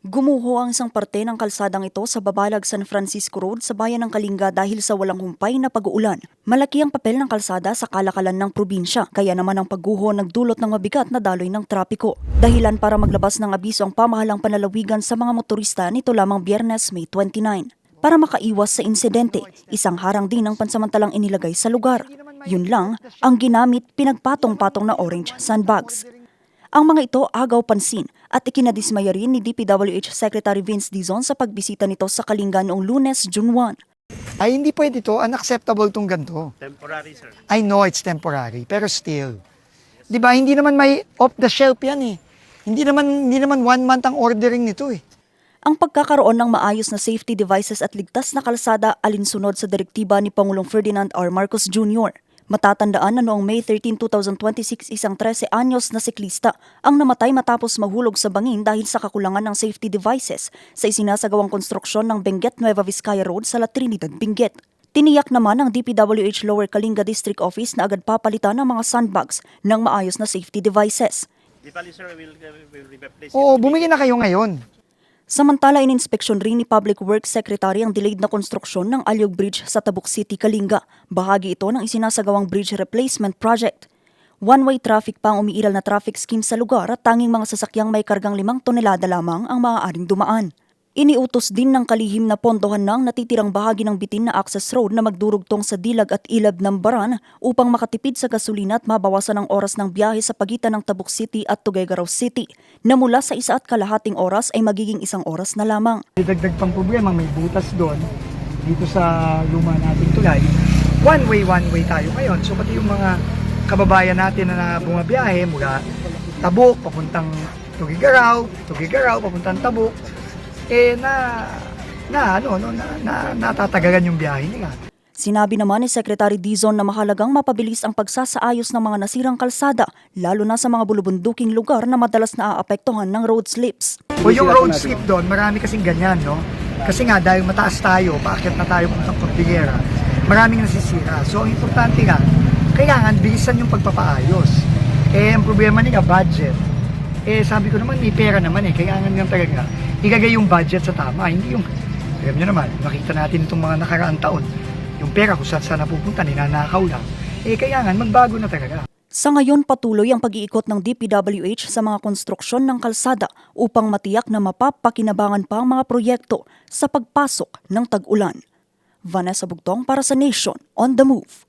Gumuho ang isang parte ng kalsadang ito sa Babalag San Francisco Road sa bayan ng Kalinga dahil sa walang humpay na pag-uulan. Malaki ang papel ng kalsada sa kalakalan ng probinsya, kaya naman ang pagguho nagdulot ng mabigat na daloy ng trapiko. Dahilan para maglabas ng abiso ang pamahalang panlalawigan sa mga motorista nito lamang Biyernes, May 29. Para makaiwas sa insidente, isang harang din ang pansamantalang inilagay sa lugar. Yun lang, ang ginamit pinagpatong-patong na orange sandbags. Ang mga ito agaw pansin at ikinadismaya rin ni DPWH Secretary Vince Dizon sa pagbisita nito sa Kalinga noong Lunes, June 1. Ay, hindi pwede to. Unacceptable tong ganito. Temporary, sir. I know it's temporary, pero still. Di ba, hindi naman may off-the-shelf yan eh. Hindi naman 1 month ang ordering nito eh. Ang pagkakaroon ng maayos na safety devices at ligtas na kalsada alinsunod sa direktiba ni Pangulong Ferdinand R. Marcos Jr. Matatandaan na noong May 13, 2026, isang 13 anyos na siklista ang namatay matapos mahulog sa bangin dahil sa kakulangan ng safety devices sa isinasagawang konstruksyon ng Benguet Nueva Vizcaya Road sa La Trinidad, Benguet. Tiniyak naman ng DPWH Lower Kalinga District Office na agad papalitan ng mga sandbags ng maayos na safety devices. Di bali, sir, we'll replace Oo, bumili na kayo ngayon. Samantala, ininspeksyon rin ni Public Works Secretary ang delayed na konstruksyon ng Alyog Bridge sa Tabuk City, Kalinga. Bahagi ito ng isinasagawang bridge replacement project. One-way traffic pa ang umiiral na traffic scheme sa lugar at tanging mga sasakyang may kargang 5 tonelada lamang ang maaaring dumaan. Iniutos din ng kalihim na pondohan ng natitirang bahagi ng bitin na access road na magdurugtong sa Dilag at Ilab ng Baran upang makatipid sa gasolina at mabawasan ang oras ng biyahe sa pagitan ng Tabuk City at Tuguegarao City na mula sa 1.5 oras ay magiging 1 oras na lamang. Dagdag pang problema, may butas doon, dito sa luma nating tulay. One way tayo ngayon. So pati yung mga kababayan natin na bumabiyahe mula Tabuk, papuntang Tuguegarao, papuntang Tabuk, natatagalan yung biyahe nila. Sinabi naman ni Secretary Dizon na mahalagang mapabilis ang pagsasaayos ng mga nasirang kalsada, lalo na sa mga bulubunduking lugar na madalas naaapektuhan ng road slips. O yung road slip doon, marami kasing ganyan, no? Kasi nga, dahil mataas tayo, paakyat na tayo puntang Cordillera, maraming nasisira. So, ang importante nga, kailangan bilisan yung pagpapaayos. Ang problema nila, budget. Sabi ko naman, may pera naman kailangan nga talaga ilagay yung budget sa tama, hindi yung, alam nyo naman, makita natin itong mga nakaraang taon, yung pera kung saan napupunta, ninanakaw lang, kailangan magbago na talaga. Sa ngayon, patuloy ang pag-iikot ng DPWH sa mga konstruksyon ng kalsada upang matiyak na mapapakinabangan pa ang mga proyekto sa pagpasok ng tag-ulan. Vanessa Bugtong para sa Nation on the Move.